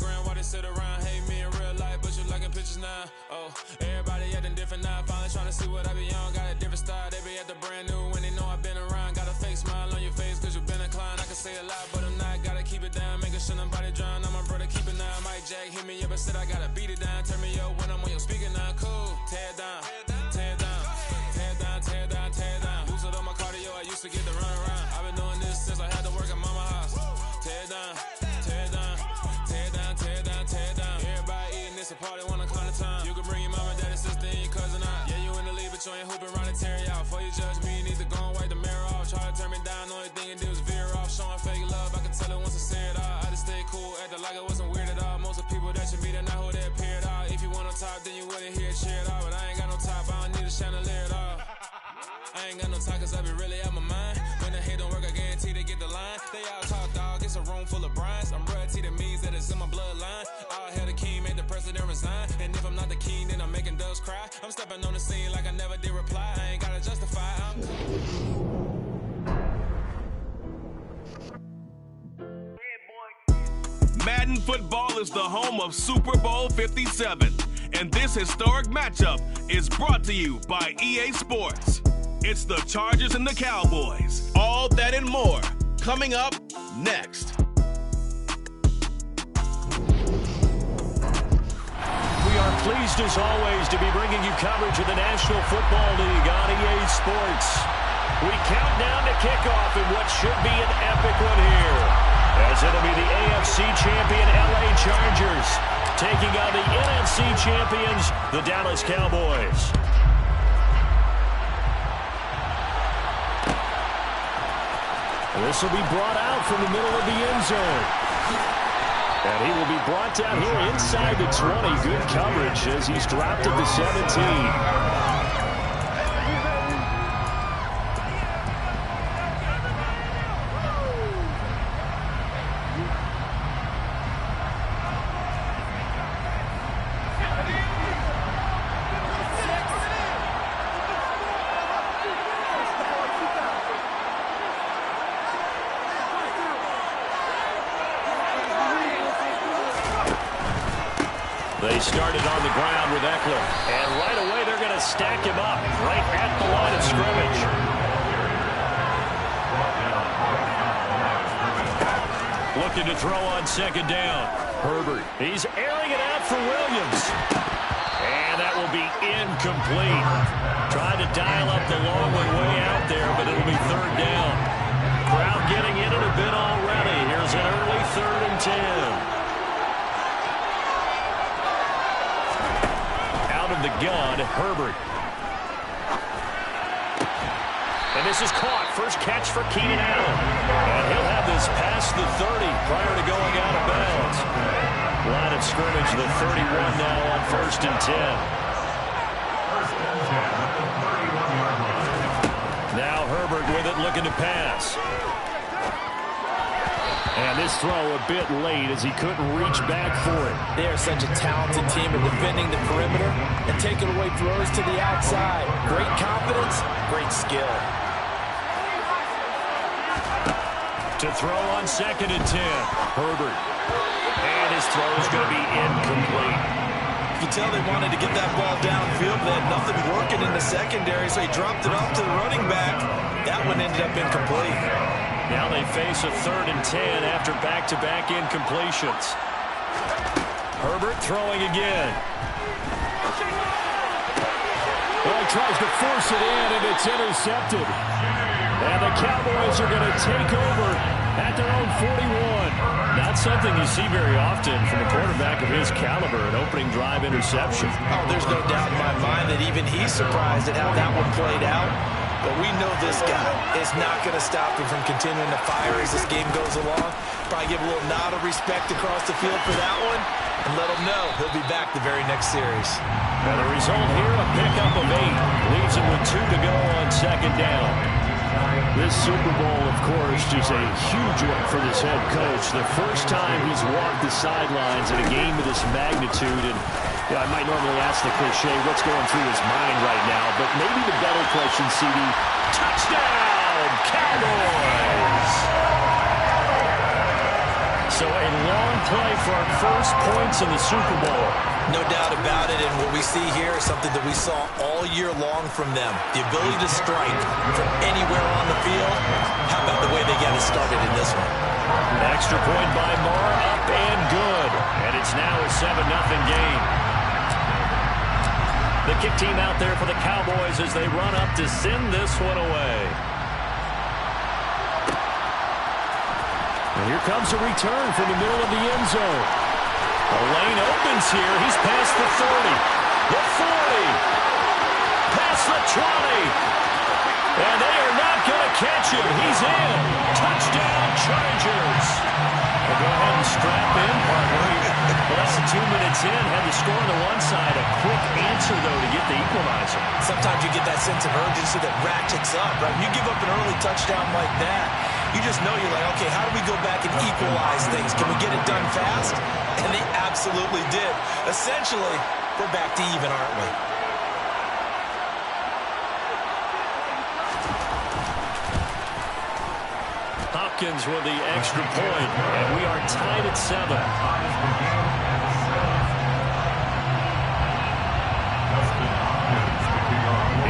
Instagram while they sit around. Hate me in real life, but you liking pictures now. Oh, everybody acting different now. Finally trying to see what I be on. Got a different style, they be at the brand new when they know I've been around. Got a fake smile on your face cause you been inclined. I can say a lot, but I'm not. Gotta keep it down, making sure nobody drown. I'm my brother, keep it down. Mike Jack hit me up and said I gotta beat it down. Turn me up when I'm on your speaker now. Cool, tear it down, tear it down, tear it down, tear it down, tear it down. Boosted up my cardio, I used to get to run around. I've been doing this since I had to work at mama house. Tear it down, tear it down, tear it down, tear it down, tear it down. Everybody eating this a party, wanna climb the time. You can bring your mama, daddy, sister, and your cousin out. Yeah, you in the lead, but you ain't hooping around and tear it out. Before you judge me, you need to go and wipe the mirror off. Try to turn me down, only thing you did was veer off. Showing fake love, I can tell it once I say it all. I just stay cool, acting like it wasn't weird at all. Most of the people that you meet are not who they appear at all. If you want on top, then you wouldn't hear it cheer at all. But I ain't got no top, I don't need a chandelier at all. I ain't got no talk cause I be really out my mind. When the hate don't work, I guarantee they get the line. They all talk, dog, it's a room full of brines. I'm royalty, that means that it's in my bloodline. All hell the king, made the president resign. And if I'm not the king, then I'm making doves cry. I'm stepping on the scene like I never did reply. I ain't gotta justify, Madden Football is the home of Super Bowl 57, and this historic matchup is brought to you by EA Sports. It's the Chargers and the Cowboys. All that and more coming up next. We are pleased as always to be bringing you coverage of the National Football League on EA Sports. We count down to kickoff in what should be an epic one here, as it'll be the AFC champion LA Chargers taking on the NFC champions, the Dallas Cowboys. This will be brought out from the middle of the end zone. And he will be brought down here inside the 20. Good coverage as he's dropped at the 17. They started on the ground with Eckler. And right away, they're going to stack him up right at the line of scrimmage. Looking to throw on second down. Herbert. He's airing it out for Williams. And that will be incomplete. Trying to dial up the long one way out there, but it'll be third down. Crowd getting in it a bit already. Here's an early 3rd and 10. Of the gun, Herbert. And this is caught. First catch for Keenan Allen. And he'll have this past the 30 prior to going out of bounds. Line of scrimmage, the 31 now on 1st and 10. Now Herbert with it, looking to pass. And this throw a bit late as he couldn't reach back for it. They are such a talented team at defending the perimeter and taking away throws to the outside. Great confidence, great skill. To throw on 2nd and 10. Herbert. And his throw is going to be incomplete. You can tell they wanted to get that ball downfield. They had nothing working in the secondary, so he dropped it off to the running back. That one ended up incomplete. Now they face a 3rd and 10 after back-to-back incompletions. Herbert throwing again. Well, he tries to force it in, and it's intercepted. And the Cowboys are going to take over at their own 41. Not something you see very often from a quarterback of his caliber, an opening drive interception. Oh, there's no doubt in my mind that even he's surprised at how that one played out. But we know this guy is not going to stop him from continuing to fire as this game goes along. Probably give a little nod of respect across the field for that one and let him know he'll be back the very next series. And the result here, a pickup of 8. Leaves him with 2 to go on 2nd down. This Super Bowl, of course, is a huge one for this head coach. The first time he's walked the sidelines in a game of this magnitude. And yeah, I might normally ask the cliche, what's going through his mind right now? But maybe the better question, CD, touchdown, Cowboys! So a long play for our first points in the Super Bowl. No doubt about it, and what we see here is something that we saw all year long from them. The ability to strike from anywhere on the field. How about the way they got it started in this one? An extra point by Moore, up and good. And it's now a 7-0 game. The kick team out there for the Cowboys as they run up to send this one away. And here comes a return from the middle of the end zone. The lane opens here. He's past the 30, the 40, past the 20. And they are not going to catch him. He's in. Touchdown, Chargers. We'll go ahead and strap in, partner. Less than 2 minutes in. Had the score on the one side. A quick answer, though, to get the equalizer. Sometimes you get that sense of urgency that ratchets up, right? You give up an early touchdown like that, you just know you're like, okay, how do we go back and equalize things? Can we get it done fast? And they absolutely did. Essentially, we're back to even, aren't we? Hopkins with the extra point, and we are tied at 7.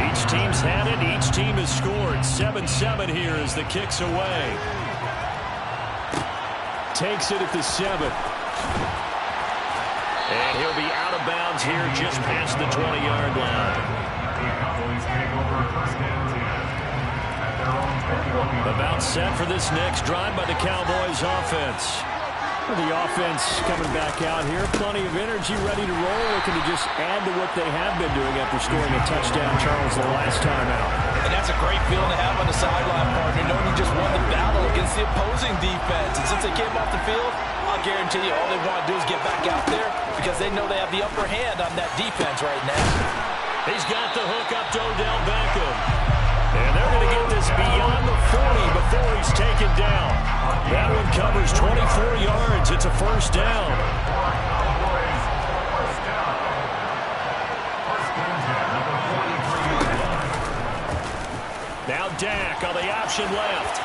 Each team's had it. Each team has scored. 7-7 here as the kick's away. Takes it at the 7. And he'll be out of bounds here just past the 20-yard line. About set for this next drive by the Cowboys offense. The offense coming back out here. Plenty of energy, ready to roll. Looking to just add to what they have been doing after scoring a touchdown, Charles, the last time out. And that's a great feeling to have on the sideline, partner, knowing you just won the battle against the opposing defense. And since they came off the field, I'll guarantee you all they want to do is get back out there because they know they have the upper hand on that defense right now. He's got the hook up to Odell Beckham. And they're going to get this beyond the 40 before he's taken down. That one covers 24 yards. It's a first down. Now Dak on the option left.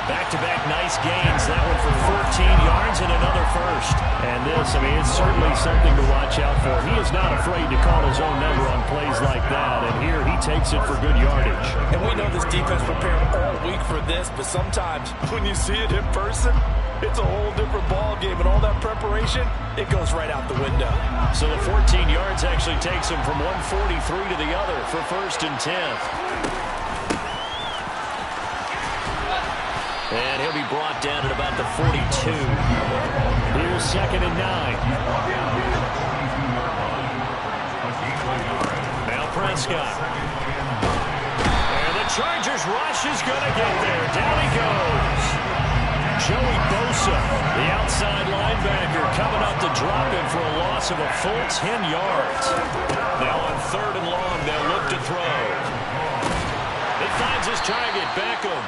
Back-to-back nice gains. That one for 14 yards and another first. And this, I mean, it's certainly something to watch out for. He is not afraid to call his own number on plays like that. And here he takes it for good yardage. And we know this defense prepared all week for this, but sometimes when you see it in person, it's a whole different ball game. And all that preparation, it goes right out the window. So the 14 yards actually takes him from 143 to the other for first and 10. And he'll be brought down at about the 42. Here's 2nd and 9. Now Prescott. And the Chargers rush is going to get there. Down he goes. Joey Bosa, the outside linebacker, coming up to drop him for a loss of a full 10 yards. Now on 3rd and long, they'll look to throw. He finds his target, Beckham.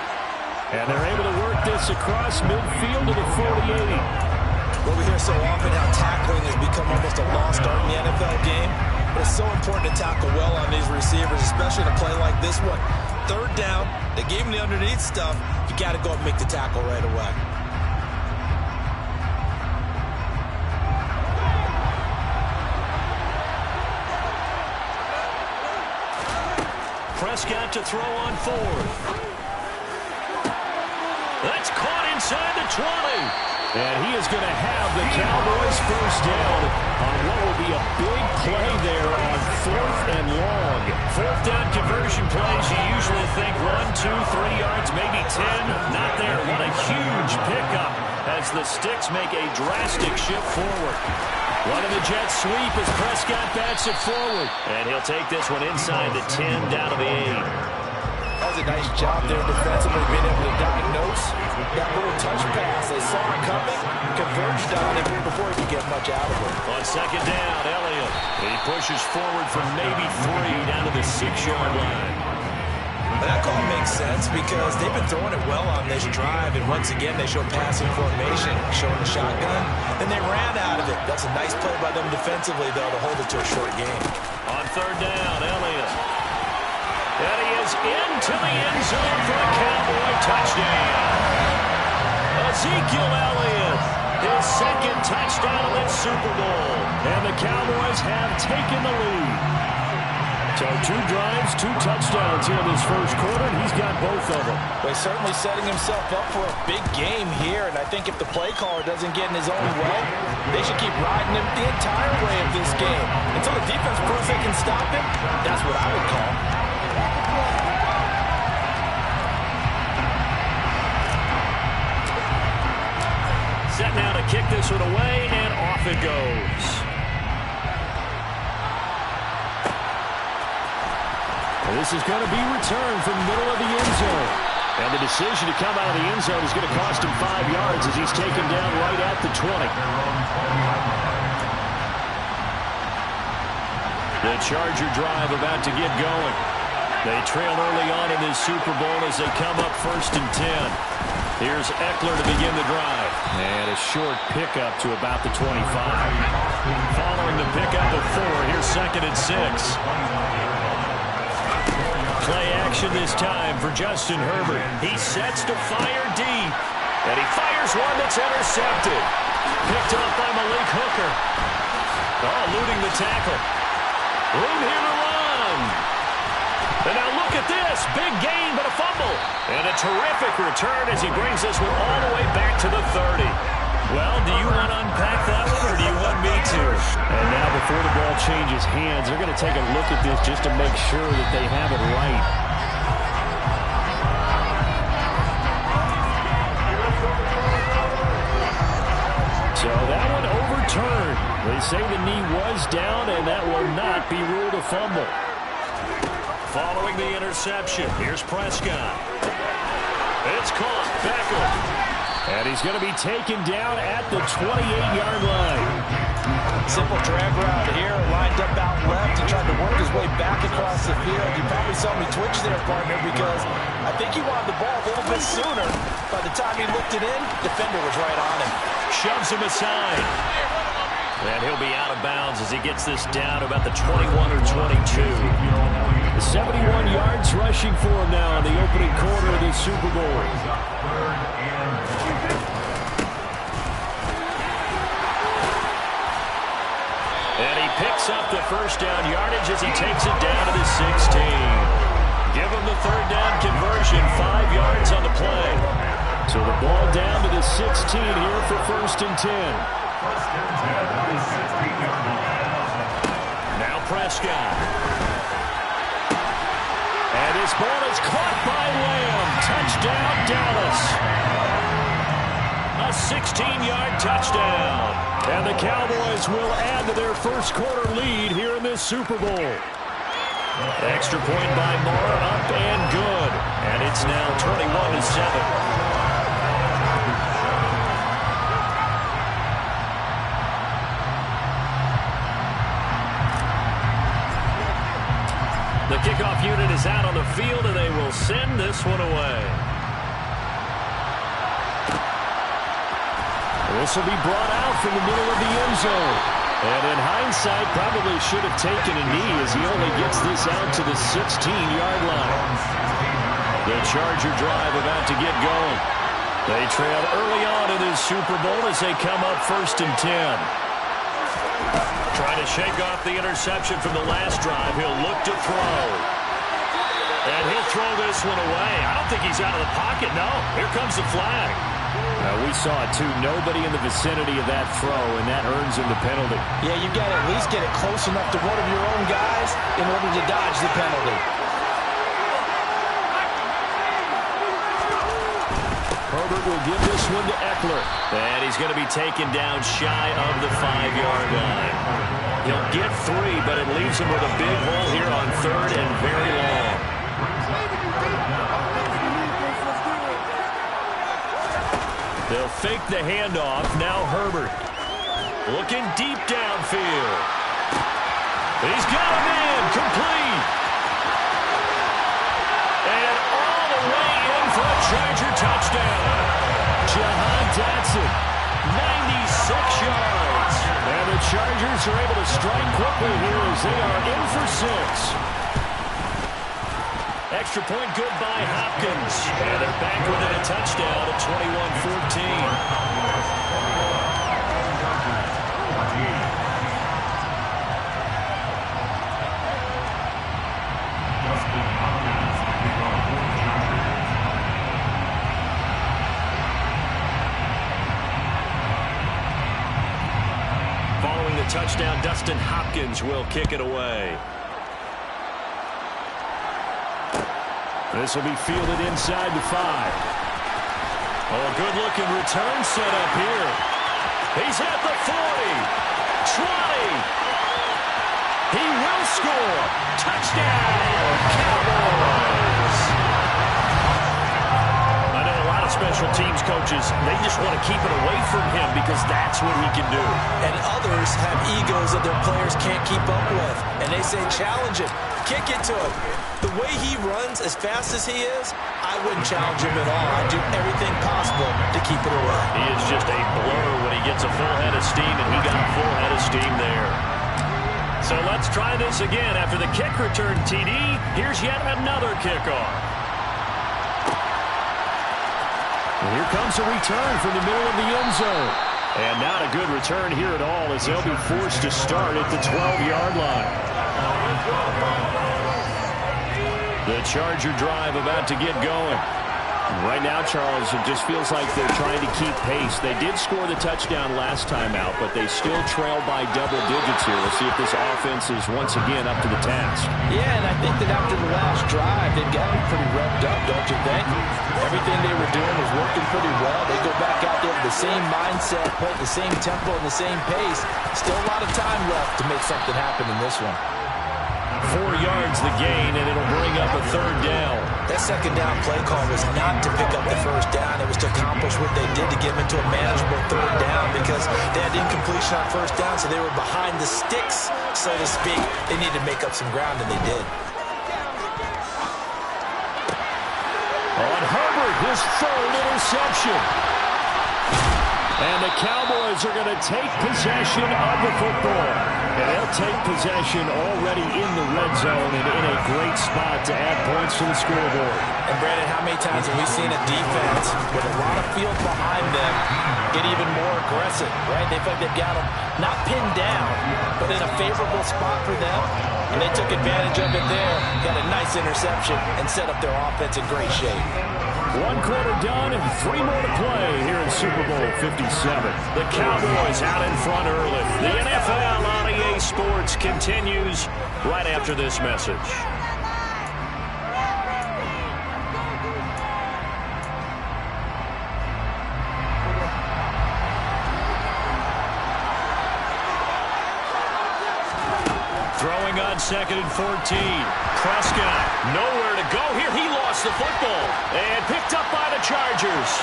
And they're able to work this across midfield to the 48. Well, we hear so often how tackling has become almost a lost art in the NFL game. But it's so important to tackle well on these receivers, especially in a play like this one. 3rd down, they gave him the underneath stuff. You got to go and make the tackle right away. Prescott to throw on 4th. That's caught inside the 20. And he is going to have the Cowboys first down on what will be a big play there on 4th and long. 4th down conversion plays, you usually think 1, 2, 3 yards, maybe 10. Not there. What a huge pickup as the Sticks make a drastic shift forward. Running the jet sweep as Prescott bats it forward. And he'll take this one inside the 10 down to the 8. That was a nice job there defensively, being able to diagnose that little touch pass. They saw it coming, converged on him before he could get much out of it. On 2nd down, Elliott. He pushes forward from maybe 3 down to the 6-yard line. And that call makes sense because they've been throwing it well on this drive, and once again they show passing formation, showing the shotgun, and they ran out of it. That's a nice play by them defensively, though, to hold it to a short game. On 3rd down, Elliott. And he is into the end zone for a Cowboy touchdown. A Ezekiel Elliott, his second touchdown of this Super Bowl. And the Cowboys have taken the lead. So 2 drives, 2 touchdowns here in this first quarter, and he's got both of them. Well, he's certainly setting himself up for a big game here, and I think if the play caller doesn't get in his own way, they should keep riding him the entire way of this game. Until the defense proves they can stop him, that's what I would call. Set now to kick this one away, and off it goes. This is going to be returned from the middle of the end zone. And the decision to come out of the end zone is going to cost him 5 yards as he's taken down right at the 20. The Charger drive about to get going. They trail early on in this Super Bowl as they come up 1st and 10. Here's Eckler to begin the drive. And a short pickup to about the 25. Following the pickup of 4, here's 2nd and 6. Play action this time for Justin Herbert. He sets to fire deep. And he fires one that's intercepted. Picked up by Malik Hooker. Oh, eluding the tackle. Room here to run. And now look at this. Big gain, but a fumble. And a terrific return as he brings this one all the way back to the 30. Well, do you want to unpack that one, or do you want me to? And now before the ball changes hands, they're going to take a look at this just to make sure that they have it right. So that one overturned. They say the knee was down, and that will not be ruled a fumble. Following the interception, here's Prescott. It's caught. Beckham. And he's going to be taken down at the 28-yard line. Simple drag route here, lined up out left. He tried to work his way back across the field. You probably saw me twitch there, partner, because I think he wanted the ball a little bit sooner. By the time he looked it in, defender was right on him. Shoves him aside. And he'll be out of bounds as he gets this down to about the 21 or 22. 71 yards rushing for him now in the opening quarter of this Super Bowl. And he picks up the first down yardage as he takes it down to the 16. Give him the 3rd down conversion, 5 yards on the play. So the ball down to the 16 here for 1st and 10. Now Prescott. And his ball is caught by Lamb. Touchdown, Dallas. A 16-yard touchdown. And the Cowboys will add to their first quarter lead here in this Super Bowl. Extra point by Moore, up and good. And it's now 21-7. The kickoff unit is out on the field, and they will send this one away. This will be brought out from the middle of the end zone. And in hindsight, probably should have taken a knee as he only gets this out to the 16-yard line. The Charger drive about to get going. They trail early on in this Super Bowl as they come up 1st and 10. Trying to shake off the interception from the last drive. He'll look to throw. And he'll throw this one away. I don't think he's out of the pocket, no. Here comes the flag. We saw it, too. Nobody in the vicinity of that throw, and that earns him the penalty. Yeah, you got to at least get it close enough to one of your own guys in order to dodge the penalty. Herbert will give this one to Eckler. And he's going to be taken down shy of the 5-yard line. He'll get 3, but it leaves him with a big hole here on 3rd and very long. They'll fake the handoff. Now Herbert. Looking deep downfield. He's got him in. Complete. And all the way in for a Charger touchdown. Jahan Dotson. 96 yards. And the Chargers are able to strike quickly here as they are in for 6. Extra point good by Hopkins. And they're back within a touchdown at 21-14. Following the touchdown, Dustin Hopkins will kick it away. This will be fielded inside the 5. Oh, a good-looking return set up here. He's at the 40. 20. He will score. Touchdown, Cowboys. I know a lot of special teams coaches, they just want to keep it away from him because that's what he can do. And others have egos that their players can't keep up with. And they say, challenge him. Kick it to him. The way he runs as fast as he is, I wouldn't challenge him at all. I'd do everything possible to keep it away. He is just a blur when he gets a full head of steam, and he got a full head of steam there. So let's try this again. After the kick return TD, here's yet another kickoff. And here comes a return from the middle of the end zone. And not a good return here at all as they'll be forced to start at the 12-yard line. The Charger drive about to get going. Right now, Charles, it just feels like they're trying to keep pace. They did score the touchdown last time out, but they still trail by double digits here. We'll see if this offense is once again up to the task. Yeah, and I think that after the last drive, they've gotten pretty revved up, don't you think? Everything they were doing was working pretty well. They go back out there with the same mindset, playing the same tempo and the same pace. Still a lot of time left to make something happen in this one. 4 yards the gain, and it'll bring up a third down. That second down play call was not to pick up the first down. It was to accomplish what they did to get them into a manageable third down because they had incompletion on first down, so they were behind the sticks, so to speak. They needed to make up some ground, and they did. On Herbert, his third interception. And the Cowboys are going to take possession of the football. And they'll take possession already in the red zone and in a great spot to add points to the scoreboard. And, Brandon, how many times have we seen a defense with a lot of field behind them get even more aggressive, right? They feel like they've got them not pinned down, but in a favorable spot for them. And they took advantage of it there, got a nice interception, and set up their offense in great shape. 1 quarter done and 3 more to play here in Super Bowl 57. The Cowboys out in front early. The NFL on EA Sports continues right after this message. Throwing on 2nd and 14. Prescott, nowhere to go here. He lost the football and picked up by the Chargers.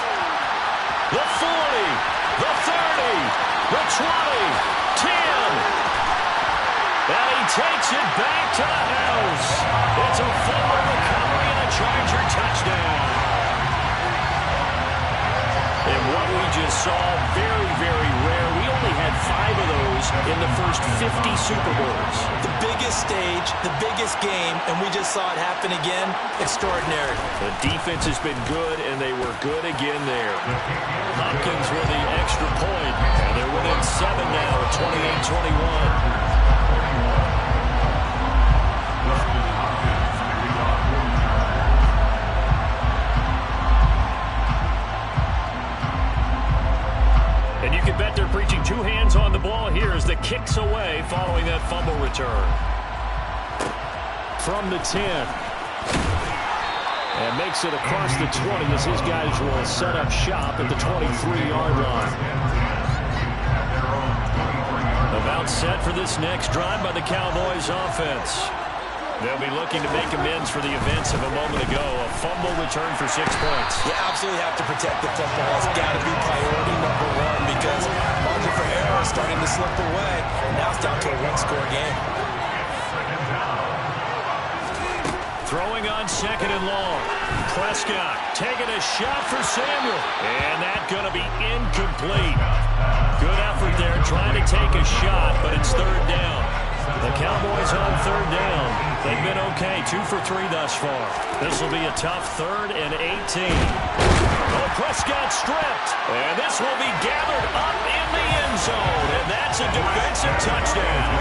The 40, the 30, the 20, 10. And he takes it back to the house. It's a full recovery and a Charger touchdown. And what we just saw, very, very rare. We only had 5 of those in the first 50 Super Bowls. The biggest stage, the biggest game, and we just saw it happen again. Extraordinary. The defense has been good, and they were good again there. Hopkins with the extra point, and they're within 7 now at 28-21. And you can bet they're preaching 2 hands on the ball here as the kick's away following that fumble return. From the 10. And makes it across the 20 as his guys will set up shop at the 23-yard line. About set for this next drive by the Cowboys offense. They'll be looking to make amends for the events of a moment ago. A fumble return for 6 points. You absolutely have to protect the football. It's got to be priority number 1 because margin for error is starting to slip away. And now it's down to a 1-score game. Throwing on 2nd and long. Prescott taking a shot for Samuel. And that's going to be incomplete. Good effort there trying to take a shot, but it's 3rd down. The Cowboys on third down. They've been okay, 2 for 3 thus far. This will be a tough 3rd and 18. Oh, Prescott stripped. And this will be gathered up in the end zone. And that's a defensive touchdown.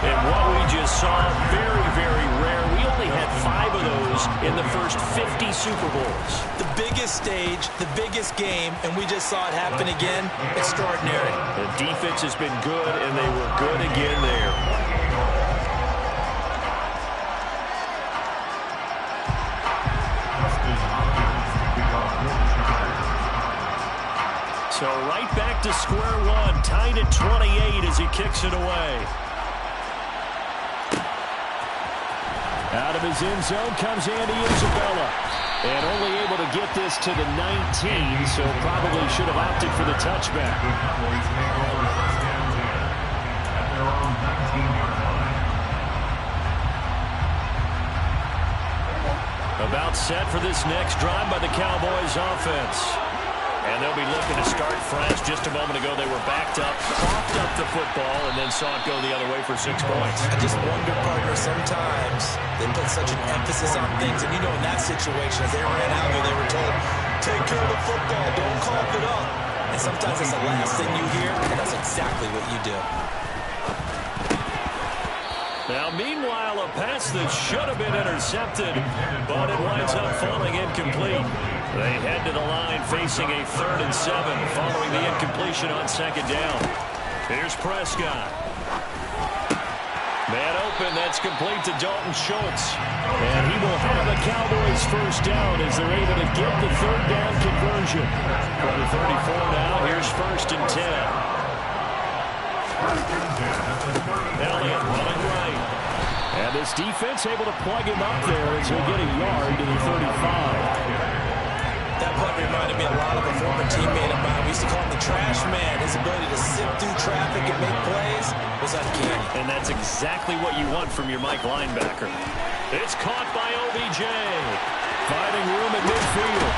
And what we just saw, very, very rare. We only had 5 of those in the first 50 Super Bowls. The biggest stage, the biggest game, and we just saw it happen again. Extraordinary. The defense has been good, and they were good again there. So right back to square one, tied at 28 as he kicks it away. Out of his end zone comes Andy Isabella. And only able to get this to the 19, so probably should have opted for the touchback. About set for this next drive by the Cowboys offense. And they'll be looking to start fresh. Just a moment ago, they were backed up, coughed up the football, and then saw it go the other way for 6 points. I just wonder, partner, sometimes they put such an emphasis on things. And, you know, in that situation, as they ran out there, they were told, take care of the football, don't cough it up. And sometimes that's the last thing you hear, and that's exactly what you do. Now, meanwhile, a pass that should have been intercepted, but it winds up falling incomplete. They head to the line facing a 3rd and 7 following the incompletion on 2nd down. Here's Prescott. Man open, that's complete to Dalton Schultz. And he will have a Cowboys first down as they're able to get the 3rd down conversion. From the 34 now, here's 1st and 10. Elliott running right. And this defense able to plug him up there as he'll get a yard to the 35. That play reminded me a lot of a former teammate of mine. We used to call him the trash man. His ability to sift through traffic and make plays was uncanny. And that's exactly what you want from your Mike linebacker. It's caught by OBJ. Finding room at midfield.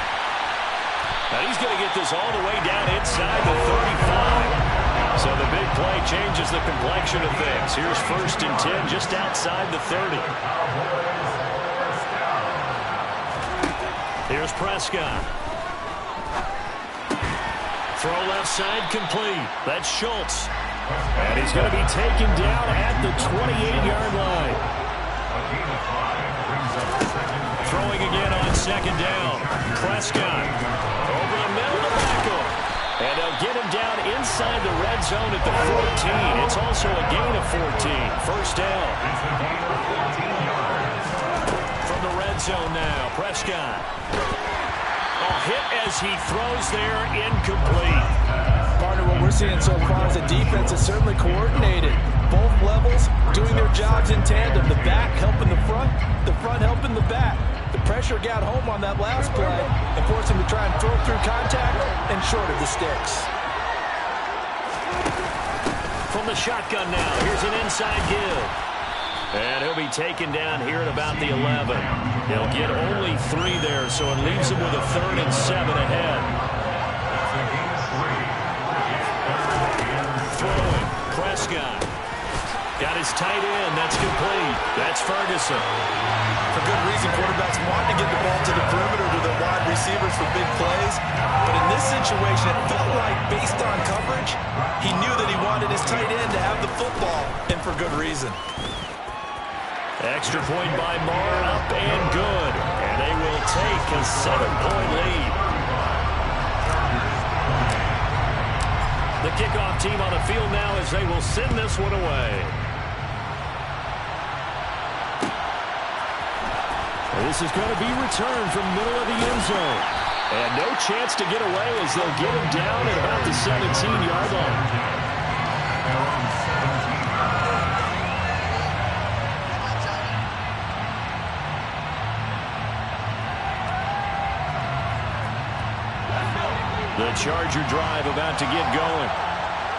Now he's going to get this all the way down inside the 35. So the big play changes the complexion of things. Here's 1st and 10 just outside the 30. Here's Prescott. Throw left side complete. That's Schultz. And he's going to be taken down at the 28-yard line. Throwing again on 2nd down. Prescott over the middle of the backfield. And they'll get him down inside the red zone at the 14. It's also a gain of 14. First down. From the red zone now, Prescott. A hit as he throws there, incomplete. Partner, what we're seeing so far is the defense is certainly coordinated. Both levels doing their jobs in tandem. The back helping the front helping the back. The pressure got home on that last play and forced him to try and throw through contact and short of the sticks. From the shotgun now, here's an inside give. And he'll be taken down here at about the 11. He'll get only 3 there, so it leaves him with a 3rd and 7 ahead. Throwing, Prescott. Got his tight end, that's complete. That's Ferguson. For good reason, quarterbacks want to get the ball to the perimeter to their wide receivers for big plays. But in this situation, it felt like, based on coverage, he knew that he wanted his tight end to have the football, and for good reason. Extra point by Marr, up and good. And they will take a 7-point lead. The kickoff team on the field now as they will send this one away. This is going to be returned from the middle of the end zone. And no chance to get away as they'll get him down at about the 17-yard line. The Charger drive about to get going.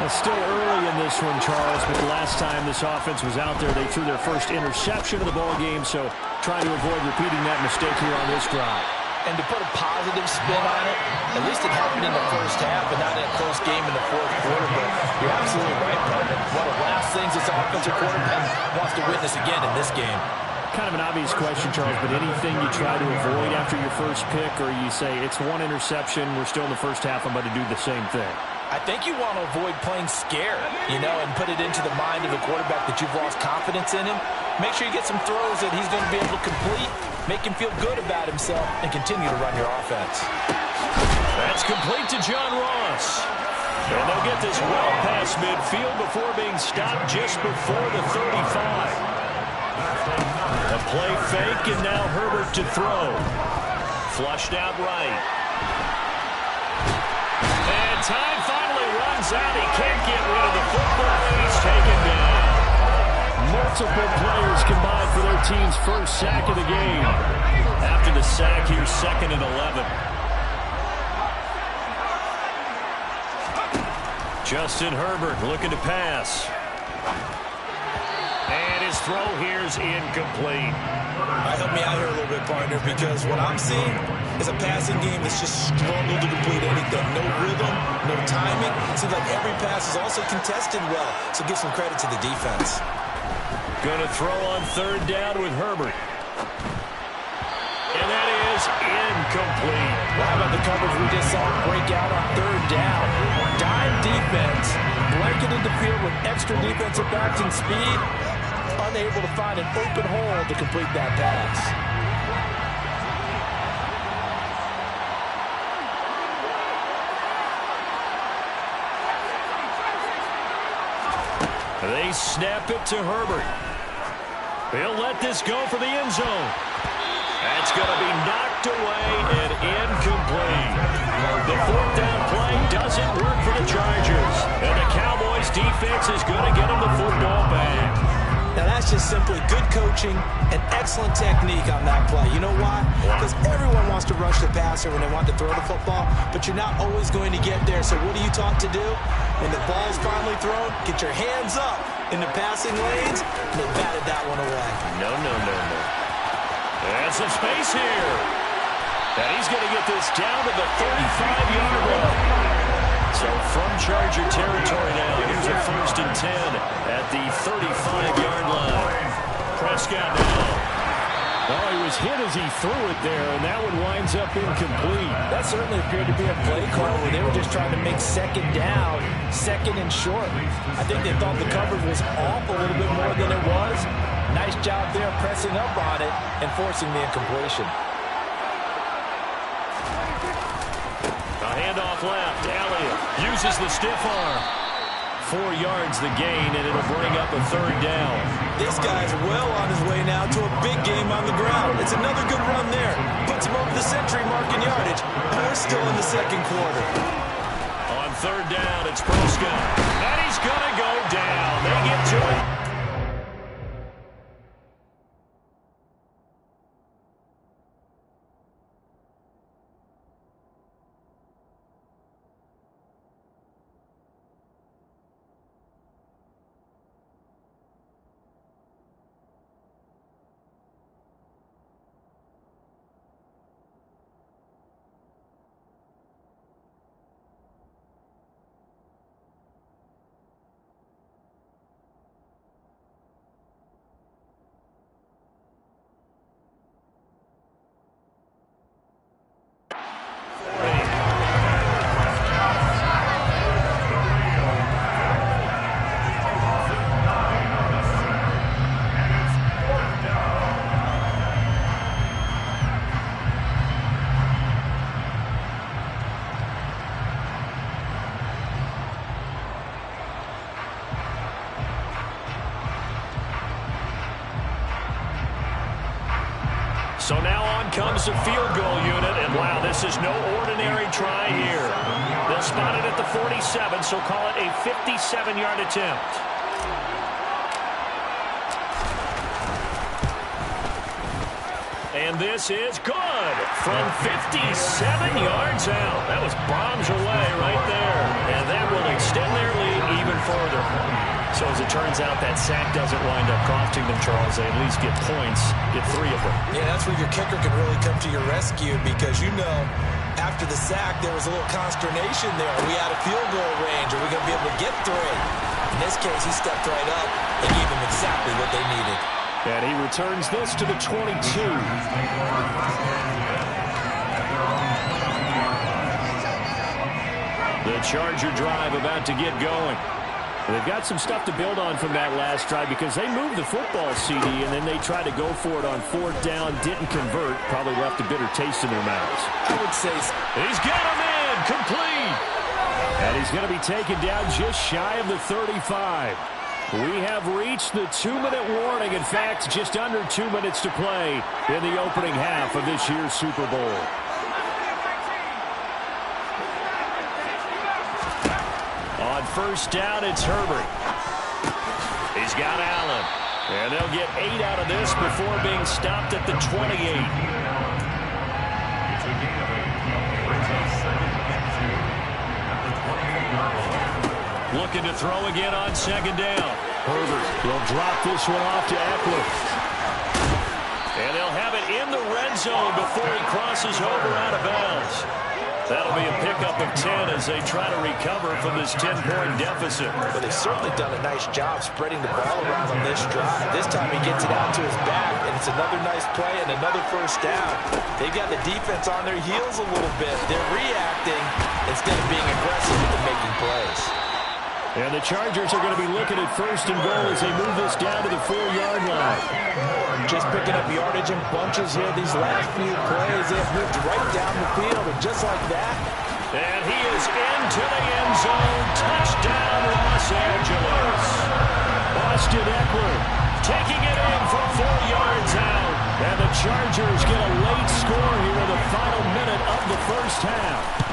It's still early in this one, Charles, but the last time this offense was out there, they threw their first interception of the ball game, so trying to avoid repeating that mistake here on this drive. And to put a positive spin on it, at least it happened in the first half and not in a close game in the fourth quarter. But You're absolutely right, partner. One of the last things this offensive quarterback wants to witness again in this game. Kind of an obvious question, Charles, but anything you try to avoid after your first pick, or you say it's one interception, we're still in the first half, I'm about to do the same thing? I think you want to avoid playing scared, and put it into the mind of the quarterback that you've lost confidence in him. Make sure you get some throws that he's going to be able to complete, make him feel good about himself, and continue to run your offense. That's complete to John Ross. And they'll get this well past midfield before being stopped just before the 35. A play fake, and now Herbert to throw. Flushed out right. And time finally runs out. He can't get rid of the football, and he's taken down. Multiple players combined for their team's first sack of the game. After the sack, here's 2nd and 11. Justin Herbert looking to pass. And his throw here's incomplete. Help me out here a little bit, partner, because what I'm seeing is a passing game that's just struggled to complete anything. No rhythm, no timing. It seems like every pass is also contested well, so give some credit to the defense. Going to throw on 3rd down with Herbert. And that is incomplete. Well, how about the coverage we just saw break out on 3rd down? Dime defense, blanketed the field with extra defensive backs and speed, unable to find an open hole to complete that pass. They snap it to Herbert. He'll let this go for the end zone. That's going to be knocked away and incomplete. The 4th down play doesn't work for the Chargers. And the Cowboys defense is going to get them the football back. Now that's just simply good coaching and excellent technique on that play. You know why? Because everyone wants to rush the passer when they want to throw the football, but you're not always going to get there. So what are you taught to do? When the ball's finally thrown, get your hands up in the passing lanes, and they batted that one away. No. There's some space here. And he's going to get this down to the 35-yard line. So from Charger territory now, here's a 1st and 10 at the 35-yard line. Prescott now. Oh, he was hit as he threw it there, and that one winds up incomplete. That certainly appeared to be a play call where they were just trying to make 2nd down, 2nd and short. I think they thought the coverage was off a little bit more than it was. Nice job there pressing up on it and forcing the incompletion. A handoff left. Elliott uses the stiff arm. 4 yards the gain, and it'll bring up a 3rd down. This guy's well on his way now to a big game on the ground. It's another good run there. Puts him over the century mark in yardage, and we're still in the 2nd quarter. On 3rd down, it's Prescott. And he's going to go down. They get to it. So now on comes the field goal unit, and wow, this is no ordinary try here. They'll spot it at the 47, so call it a 57-yard attempt. And this is good from 57 yards out. That was bombs away right there, and that will extend their lead even further. So as it turns out, that sack doesn't wind up costing them, Charles. They at least get points, get 3 of them. Yeah, that's where your kicker can really come to your rescue because, after the sack, there was a little consternation there. Are we out of field goal range? Are we going to be able to get 3. In this case, he stepped right up and gave them exactly what they needed. And he returns this to the 22. The Charger drive about to get going. They've got some stuff to build on from that last drive because they moved the football, CD, and then they tried to go for it on 4th down, didn't convert, probably left a bitter taste in their mouths. I would say he's got him in, complete. And he's going to be taken down just shy of the 35. We have reached the 2-minute warning. In fact, just under 2 minutes to play in the opening half of this year's Super Bowl. On 1st down, it's Herbert. He's got Allen. And they'll get 8 out of this before being stopped at the 28. Looking to throw again on 2nd down. Herbert will drop this one off to Eckler. And they'll have it in the red zone before he crosses over out of bounds. That'll be a pickup of 10 as they try to recover from this 10-point deficit. But they've certainly done a nice job spreading the ball around on this drive. This time he gets it out to his back, and it's another nice play and another 1st down. They've got the defense on their heels a little bit. They're reacting instead of being aggressive with the making plays. And the Chargers are going to be looking at 1st and goal as they move this down to the 4-yard line. Just picking up yardage in bunches here these last few plays. They've moved right down the field, and just like that. And he is into the end zone. Touchdown, Los Angeles. Austin Eckler taking it in from 4 yards out. And the Chargers get a late score here in the final minute of the 1st half.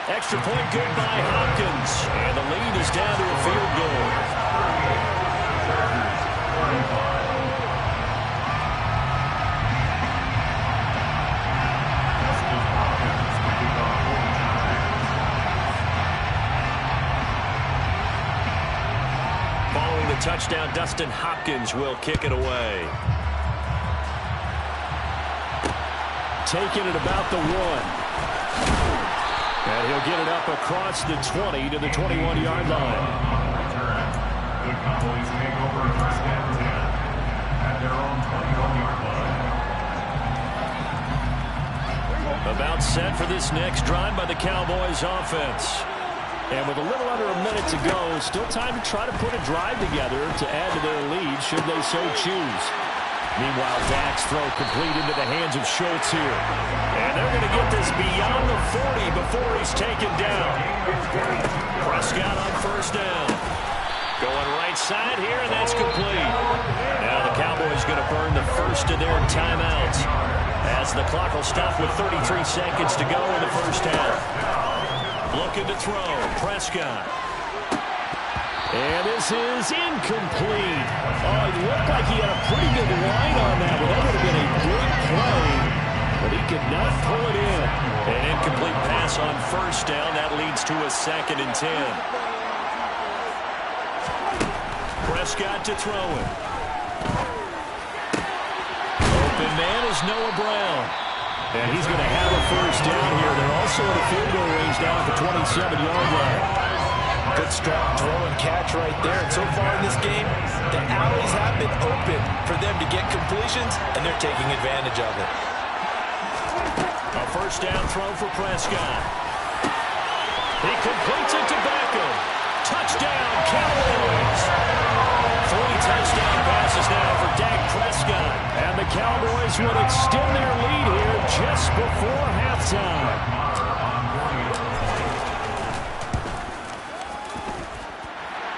Extra point good by Hopkins. And the lead is down to a field goal. Following the touchdown, Dustin Hopkins will kick it away. Taking it about the 1. And he'll get it up across the 20 to the 21-yard line. The Cowboys take over 1st and 10 at their own 21-yard line. About set for this next drive by the Cowboys offense. And with a little under a minute to go, still time to try to put a drive together to add to their lead should they so choose. Meanwhile, Dak's throw complete into the hands of Schultz here. And they're going to get this beyond the 40 before he's taken down. Prescott on 1st down. Going right side here, and that's complete. Now the Cowboys going to burn the first of their timeouts as the clock will stop with 33 seconds to go in the 1st half. Looking to throw, Prescott. And this is incomplete. Oh, it looked like he had a pretty good line on that, but that would have been a big play. But he could not pull it in. An incomplete pass on 1st down. That leads to a 2nd and 10. Prescott to throw it. Open man is Noah Brown. And he's going to have a 1st down here. They're also in a field goal range now at the 27-yard line. Good strong throw and catch right there. And so far in this game, the alleys have been open for them to get completions, and they're taking advantage of it. A 1st down throw for Prescott. He completes it to Beckham. Touchdown, Cowboys. 3 touchdown passes now for Dak Prescott. And the Cowboys would extend their lead here just before halftime.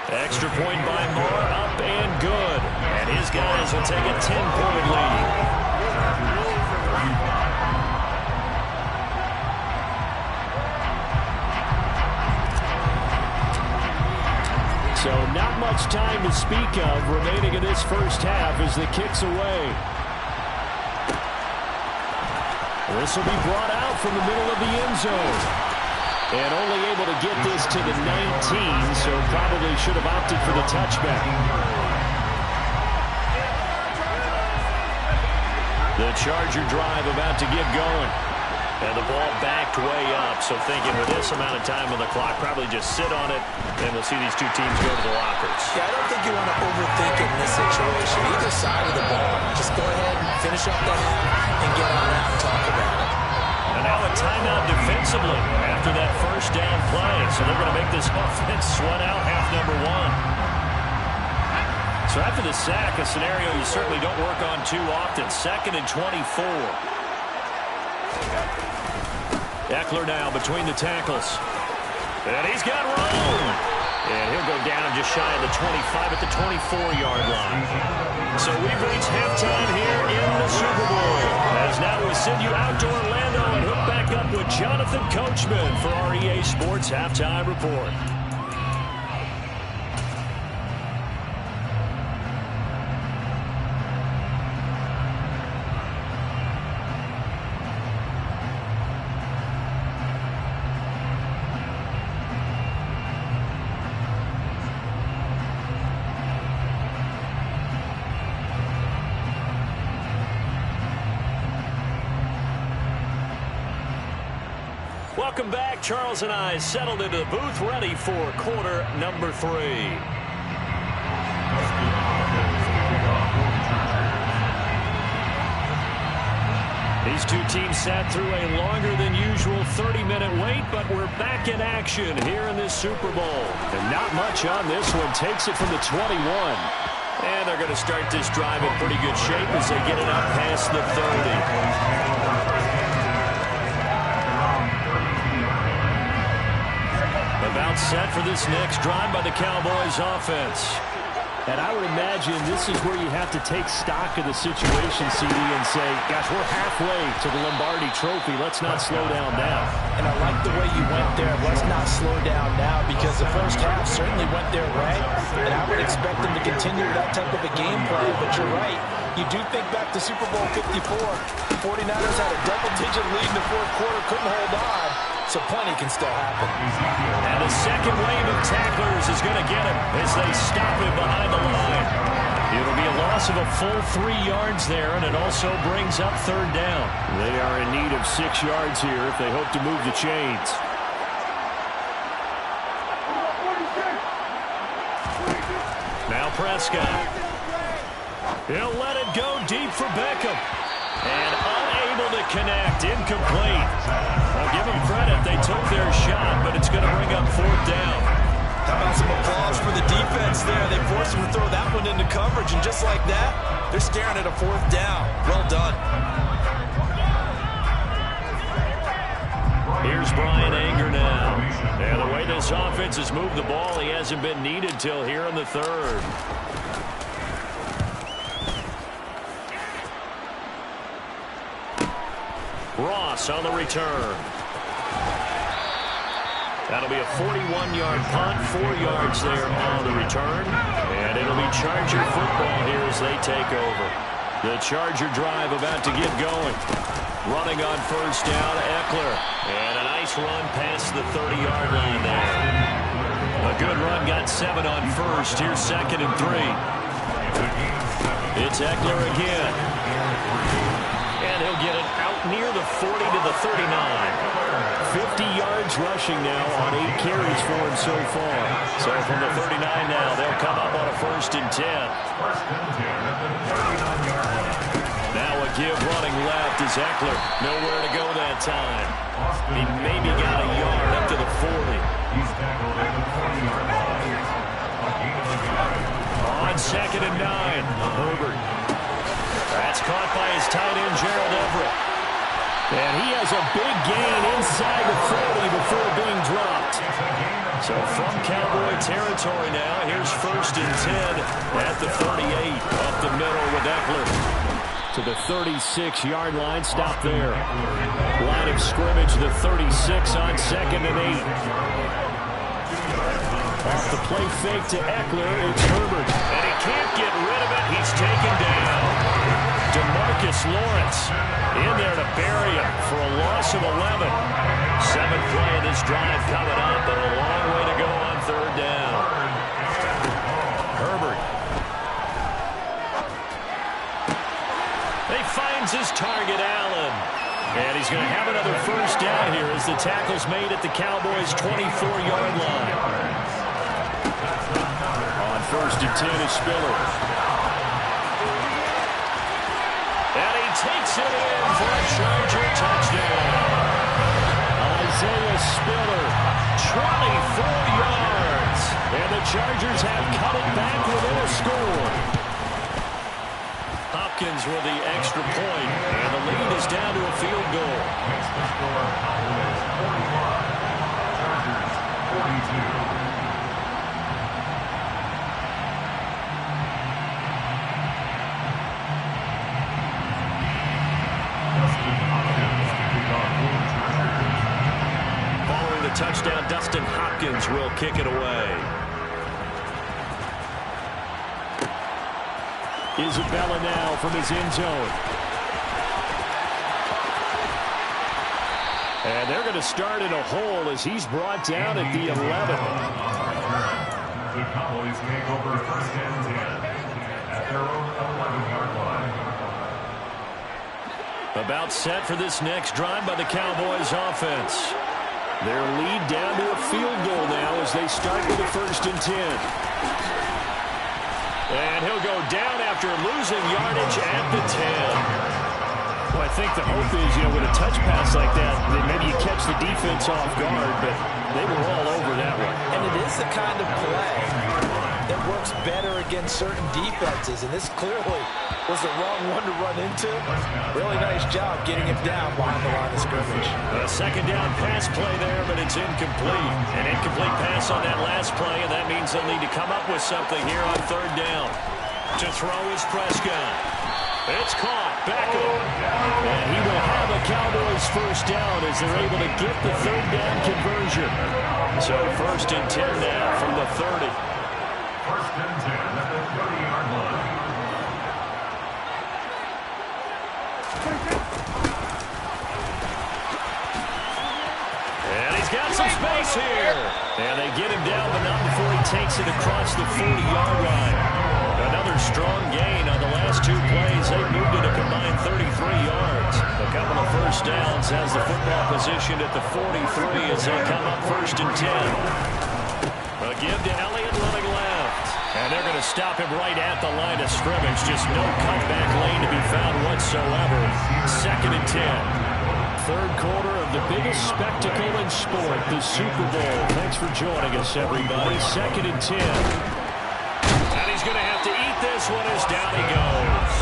Extra point by Moore, up and good. And his guys will take a 10-point lead. So not much time to speak of remaining in this 1st half as the kick's away. This will be brought out from the middle of the end zone. And only able to get this to the 19, so probably should have opted for the touchback. The Charger drive about to get going. And the ball backed way up, so thinking with this amount of time on the clock, probably just sit on it, and we'll see these two teams go to the lockers. Yeah, I don't think you want to overthink it in this situation. Either side of the ball, just go ahead and finish up the half and get on out and talk about it. And now a timeout defensively after that first down play, so they're going to make this offense sweat out half number one. So after the sack, a scenario you certainly don't work on too often. 2nd and 24. Eckler now between the tackles. And he's got room. And he'll go down just shy of the 25 at the 24-yard line. So we've reached halftime here in the Super Bowl. As now we send you out to Orlando and hook back up with Jonathan Coachman for our EA Sports Halftime Report. Welcome back. Charles and I settled into the booth, ready for quarter number 3. These two teams sat through a longer than usual 30-minute wait, but we're back in action here in this Super Bowl. And not much on this one. Takes it from the 21. And they're going to start this drive in pretty good shape as they get it out past the 30. About set for this next drive by the Cowboys offense. And I would imagine this is where you have to take stock of the situation, CD, and say, gosh, we're halfway to the Lombardi Trophy. Let's not slow down now. And I like the way you went there. Let's not slow down now, because the first half certainly went their way. And I would expect them to continue that type of a game play. But you're right. You do think back to Super Bowl 54. The 49ers had a double-digit lead in the fourth quarter, couldn't hold on. So plenty can still happen. And the second wave of tacklers is going to get him as they stop him behind the line. It'll be a loss of a full 3 yards there, and it also brings up third down. They are in need of 6 yards here if they hope to move the chains. Now Prescott. He'll let it go deep for Beckham. And unable to connect, incomplete. I'll give them credit, they took their shot, but it's going to bring up fourth down. How about some applause for the defense there? They forced them to throw that one into coverage, and just like that, they're staring at a fourth down. Well done. Here's Brian Anger now. And the way this offense has moved the ball, he hasn't been needed till here in the third. Ross on the return. That'll be a 41-yard punt, 4 yards there on the return. And it'll be Charger football here as they take over. The Charger drive about to get going. Running on first down, Eckler. And a nice run past the 30-yard line there. A good run, got 7 on first. Here's 2nd and 3. It's Eckler again. And he'll get it out near the 40 to the 39. 50 yards rushing now on 8 carries for him so far. So from the 39 now, they'll come up on a 1st and 10. Now a give running left is Eckler. Nowhere to go that time. He maybe got a yard up to the 40. On 2nd and 9, Herbert. That's caught by his tight end, Gerald Everett. And he has a big gain inside the 40 before being dropped. So from Cowboy territory now, here's 1st and 10 at the 38. Up the middle with Eckler. To the 36-yard line, stop there. Line of scrimmage, the 36 on 2nd and 8. Off the play fake to Eckler, it's Herbert. And he can't get rid of it. He's taken down. DeMarcus Lawrence in there to bury him for a loss of 11. 7th play of this drive coming up, but a long way to go on third down. Herbert. He finds his target, Allen. And he's going to have another tackle's made at the Cowboys' 24-yard line. On 1st and 10 is Spiller. And he takes it in for a Charger touchdown. Isaiah Spiller, 24 yards. And the Chargers have cut it back within a score. Hopkins with the extra point, and the lead is down to a field goal. Makes the score Cowboys 41, Chargers 42. Following the touchdown, Dustin Hopkins will kick it away. Isabella now from his end zone. And they're going to start in a hole as he's brought down at the 11. The Cowboys take over 1st and 10 at their own 11-yard line. About set for this next drive by the Cowboys offense. Their lead down to a field goal now as they start with a 1st and 10. And he'll go down after losing yardage at the 10. Well, I think the hope is, with a touch pass like that maybe you catch the defense off guard, but they were all over that one. And it is the kind of play that works better against certain defenses, and this clearly was the wrong one to run into. Really nice job getting him down behind the line of scrimmage. A 2nd down pass play there, but it's incomplete. An incomplete pass on that last play, and that means they'll need to come up with something here on 3rd down. To throw is Prescott. It's caught. Beckham. And he will have a Cowboys 1st down as they're able to get the 3rd down conversion. So 1st and 10 now from the 30. 1st and 10 at the 30-yard line. And he's got some space here. And they get him down, but not before he takes it across the 40-yard line. Another strong gain on the last 2 plays. They moved it a combined 33 yards. A couple of 1st downs has the football positioned at the 43 as they come up 1st and 10. A give to Elliott running left. And they're going to stop him right at the line of scrimmage. Just no cutback lane to be found whatsoever. 2nd and 10. 3rd quarter of the biggest spectacle in sport, the Super Bowl. Thanks for joining us, everybody. 2nd and 10. And he's going to have to eat this one as down he goes.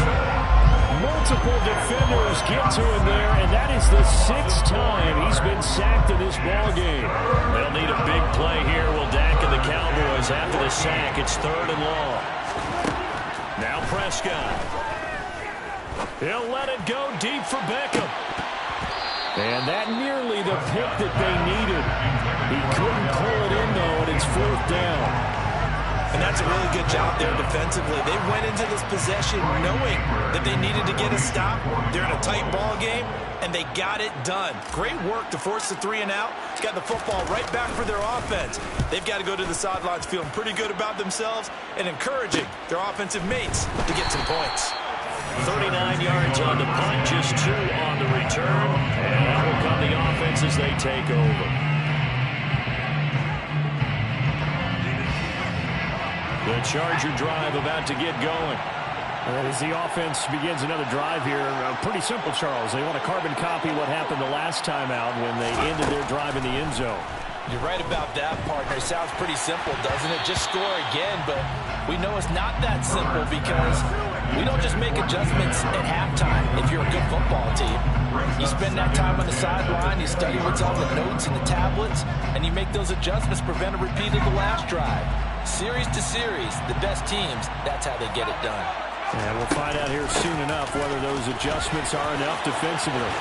Multiple defenders get to him there, and that is the 6th time he's been sacked in this ballgame. They'll need a big play here. Will Dak and the Cowboys after the sack. It's 3rd and long. Now Prescott. He'll let it go deep for Beckham. And that nearly the pick that they needed. He couldn't pull it in, though, and it's 4th down. And that's a really good job there defensively. They went into this possession knowing that they needed to get a stop. They're in a tight ball game, and they got it done. Great work to force the 3 and out. Got the football right back for their offense. They've got to go to the sidelines feeling pretty good about themselves and encouraging their offensive mates to get some points. 39 yards on the punt, just 2 on the return. And that will come the offense as they take over. The Charger drive about to get going. As the offense begins another drive here, pretty simple, Charles. They want to carbon copy what happened the last time out when they ended their drive in the end zone. You're right about that, partner. Sounds pretty simple, doesn't it? Just score again, but we know it's not that simple because we don't just make adjustments at halftime if you're a good football team. You spend that time on the sideline, you study what's on the notes and the tablets, and you make those adjustments to prevent a repeat of the last drive. Series to series, the best teams, that's how they get it done. And we'll find out here soon enough whether those adjustments are enough defensively.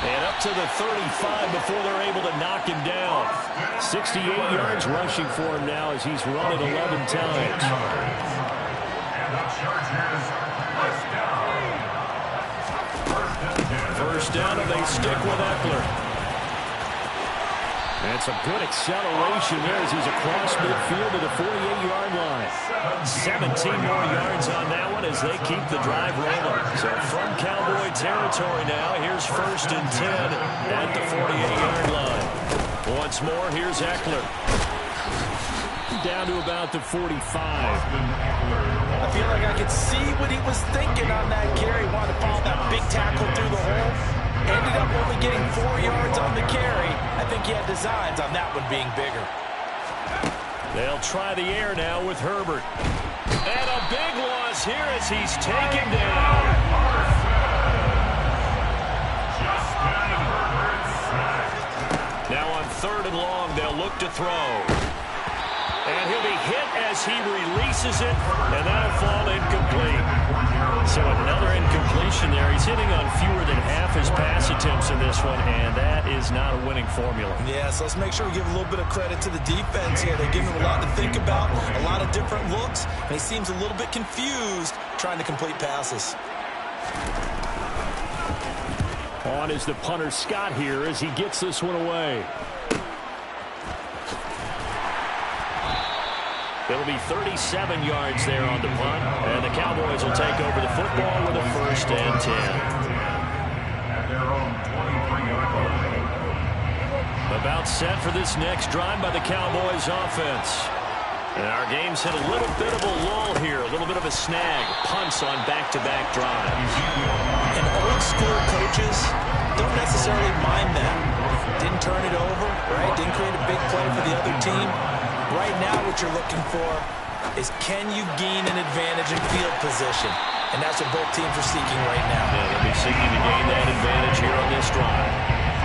And up to the 35 before they're able to knock him down. 68 yards rushing for him now as he's run it 11 times. And the Chargers First down, and they stick with Eckler. And some good acceleration there as he's across midfield to the 48-yard line. 17 more yards on that one as they keep the drive rolling. So from Cowboy territory now, here's 1st and 10 at the 48-yard line. Once more, here's Eckler. Down to about the 45. I feel like I could see what he was thinking on that carry. Wanted to follow that big tackle through the hole. Ended up only getting 4 yards on the carry. I think he had designs on that one being bigger. They'll try the air now with Herbert. And a big loss here as he's taken down. Now on 3rd and long, they'll look to throw. And he'll be hit as he releases it, and that'll fall incomplete. So another incompletion there. He's hitting on fewer than half his pass attempts in this one, and that is not a winning formula. Yeah, so let's make sure we give a little bit of credit to the defense here. They give him a lot to think about, a lot of different looks, and he seems a little bit confused trying to complete passes. On is the punter Scott here as he gets this one away. It'll be 37 yards there on the punt, and the Cowboys will take over the football with a 1st and 10. About set for this next drive by the Cowboys offense. And our game's hit a little bit of a lull here, a little bit of a snag. Punts on back-to-back drives. And old school coaches don't necessarily mind that. Didn't turn it over, right? Didn't create a big play for the other team. Right now what you're looking for is can you gain an advantage in field position? And that's what both teams are seeking right now. Yeah, they'll be seeking to gain that advantage here on this drive.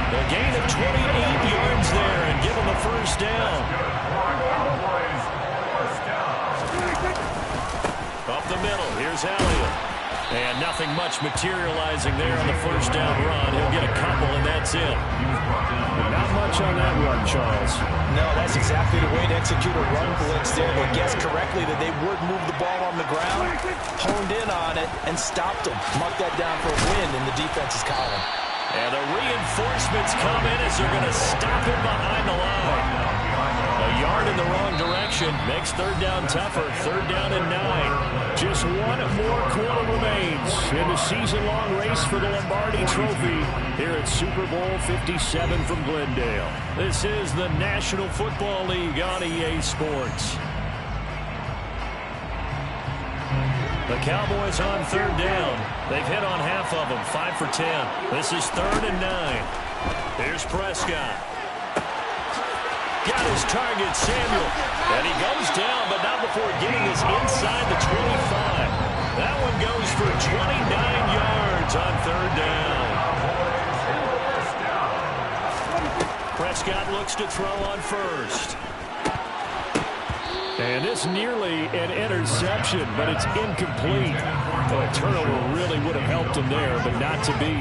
The gain of 28 yards there and give them a 1st down. Up the middle, here's Elliott. And nothing much materializing there on the 1st down run. He'll get a couple, and that's it. Not much on that run, Charles. No, that's exactly the way to execute a run blitz there. They guessed correctly that they would move the ball on the ground, honed in on it, and stopped them. Marked that down for a win in the defense's column. And the reinforcements come in as they're going to stop him behind the line. A yard in the wrong direction makes 3rd down tougher. 3rd down and 9. Just one more quarter remains in the season-long race for the Lombardi Trophy here at Super Bowl 57 from Glendale. This is the National Football League on EA Sports. The Cowboys on 3rd down. They've hit on half of them, 5 for 10. This is 3rd and 9. Here's Prescott. Got his target, Samuel. And he goes down, but not before getting this inside the 25. That one goes for 29 yards on 3rd down. Prescott looks to throw on 1st. And it's nearly an interception, but it's incomplete. Well, a turnover really would have helped him there, but not to be.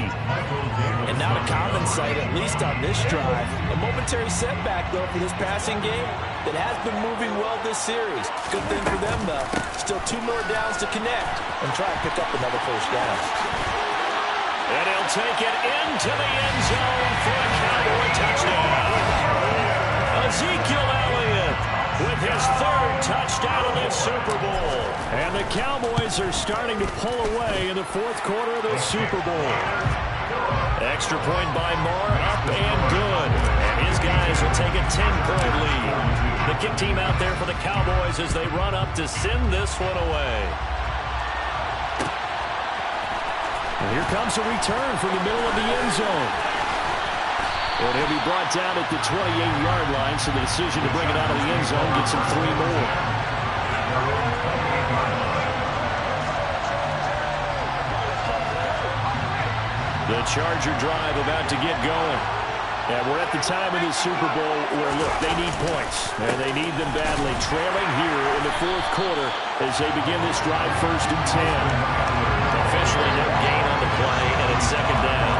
And not a common sight, at least on this drive. A momentary setback, though, for this passing game that has been moving well this series. Good thing for them, though. Still 2 more downs to connect and try and pick up another 1st down. And he'll take it into the end zone for a Cowboy touchdown. Ezekiel Elliott with his 3rd touchdown of this Super Bowl. And the Cowboys are starting to pull away in the 4th quarter of the Super Bowl. Extra point by Moore, up and good. And his guys will take a 10-point lead. The kick team out there for the Cowboys as they run up to send this one away. And here comes a return from the middle of the end zone. And he'll be brought down at the 28-yard line, so the decision to bring it out of the end zone gets him 3 more. The Charger drive about to get going. And we're at the time of the Super Bowl where, look, they need points. And they need them badly. Trailing here in the 4th quarter as they begin this drive 1st and 10. Officially no gain on the play, and it's 2nd down.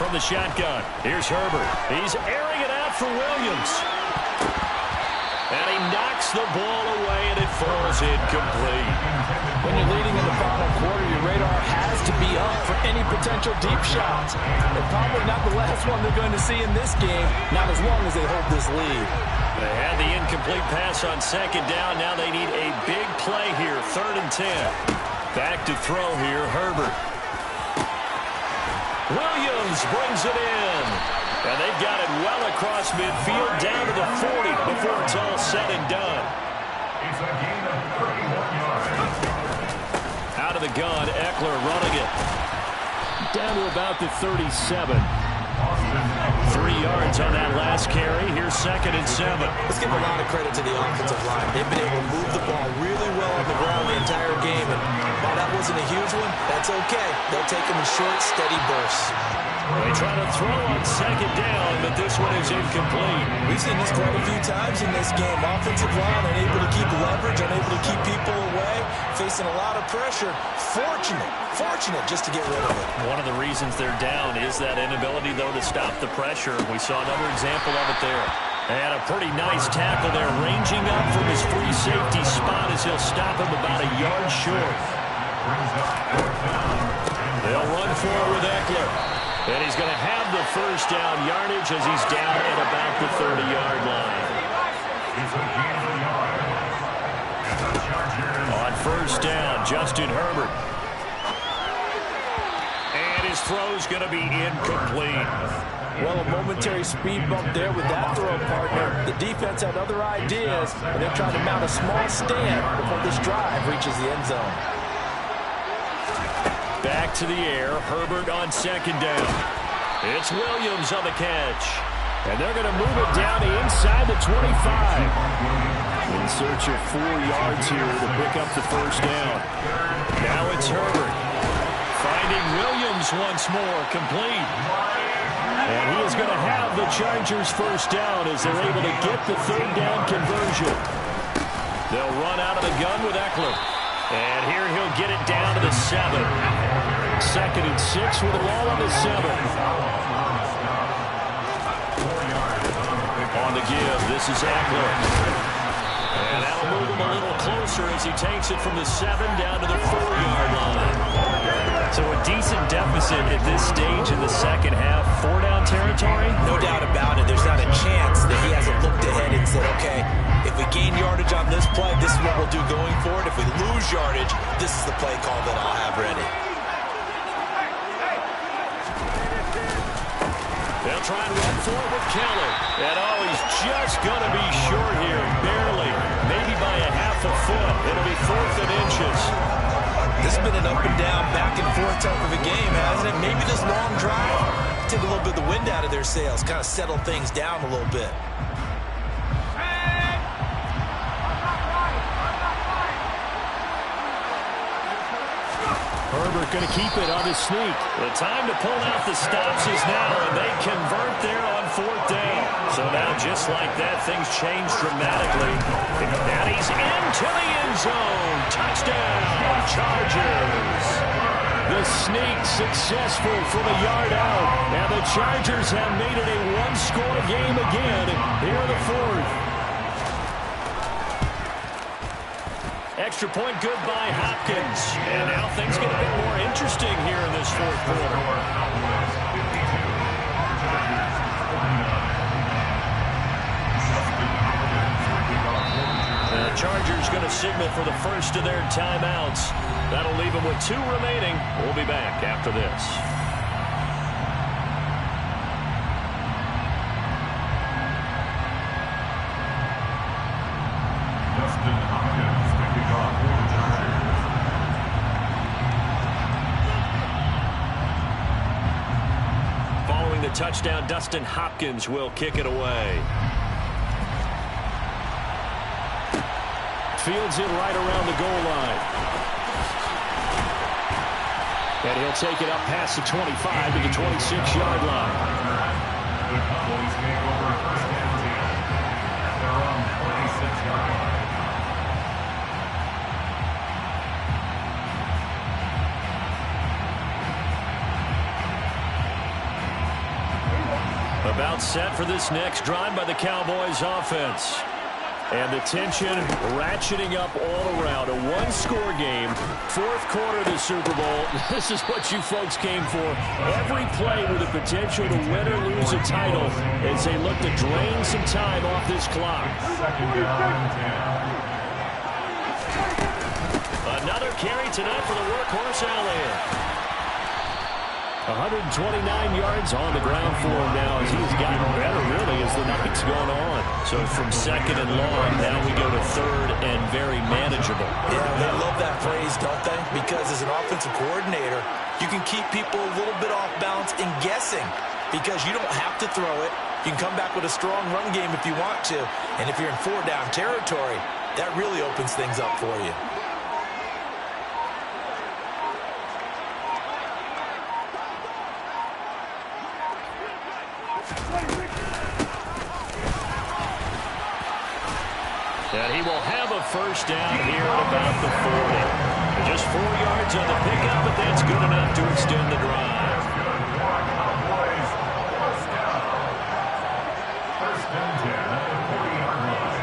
From the shotgun, here's Herbert. He's airing it out for Williams. And he knocks knocks the ball away, and it falls incomplete. When you're leading in the final quarter, your radar has to be up for any potential deep shots. And probably not the last one they're going to see in this game, not as long as they hold this lead. They had the incomplete pass on second down. Now they need a big play here, 3rd and 10. Back to throw here, Herbert. Williams brings it in. And they've got it well across midfield, down to the 40 before it's all said and done. It's a gain of 31 yards. Out of the gun, Eckler running it. Down to about the 37. 3 yards on that last carry. Here's 2nd and 7. Let's give a lot of credit to the offensive line. They've been able to move the ball really well on the ground the entire game. And while that wasn't a huge one, that's okay. They'll take them in short, steady bursts. They try to throw on second down, but this one is incomplete. We've seen this quite a few times in this game. Offensive line unable to keep leverage, unable to keep people away, facing a lot of pressure. Fortunate just to get rid of it. One of the reasons they're down is that inability, though, to stop the pressure. We saw another example of it there. They had a pretty nice tackle there, ranging up from his free safety spot as he'll stop him about a yard short. They'll run forward with Eckler. And he's going to have the first down yardage as he's down at about the 30-yard line. On first down, Justin Herbert. And his throw's going to be incomplete. Well, a momentary speed bump there with that throw partner. The defense had other ideas, and they're trying to mount a small stand before this drive reaches the end zone. Back to the air, Herbert on second down. It's Williams on the catch. And they're going to move it down to inside the 25. In search of 4 yards here to pick up the first down. Now it's Herbert. Finding Williams once more, complete. And he is going to have the Chargers first down as they're able to get the 3rd down conversion. They'll run out of the gun with Eckler. And here he'll get it down to the 7. 2nd and 6 with the ball on the 7. On the give, this is Eckler. And that'll move him a little closer as he takes it from the 7 down to the 4-yard line. So a decent deficit at this stage in the second half. 4-down territory? No doubt about it. There's not a chance that he hasn't looked ahead and said, okay, if we gain yardage on this play, this is what we'll do going forward. If we lose yardage, this is the play call that I'll have ready. They'll try and run for it with Keller. And he's just going to be short here, barely. Maybe by a half a foot. It'll be 4th and inches. This has been an up and down, back and forth type of a game, hasn't it? Maybe this long drive take a little bit of the wind out of their sails, kind of settle things down a little bit. Herbert going to keep it on his sneak. The time to pull out the stops is now, and they convert there on 4th down. So now, just like that, things change dramatically. And he's into the end zone. Touchdown, Chargers. The sneak successful from a yard out. And the Chargers have made it a one-score game again here in the 4th. Extra point good by Hopkins. And now things get a bit more interesting here in this 4th quarter. The Chargers going to signal for the first of their timeouts. That'll leave them with 2 remaining. We'll be back after this. Touchdown, Dustin Hopkins will kick it away. Fields it right around the goal line. And he'll take it up past the 25 to the 26-yard line. The Cowboys take over first down at their own 26-yard line. About set for this next drive by the Cowboys offense. And the tension ratcheting up all around. A one-score game, fourth quarter of the Super Bowl. This is what you folks came for. Every play with the potential to win or lose a title as they look to drain some time off this clock. Another carry tonight for the workhorse Elliott. 129 yards on the ground for him now as he's gotten better, really, as the night's gone on. So from second and long, now we go to third and very manageable. Yeah, they love that phrase, don't they? Because as an offensive coordinator, you can keep people a little bit off balance and guessing because you don't have to throw it. You can come back with a strong run game if you want to. And if you're in four-down territory, that really opens things up for you. And he will have a first down here at about the 40. Just 4 yards on the pickup, but that's good enough to extend the drive. First and 10 at the 40-yard line.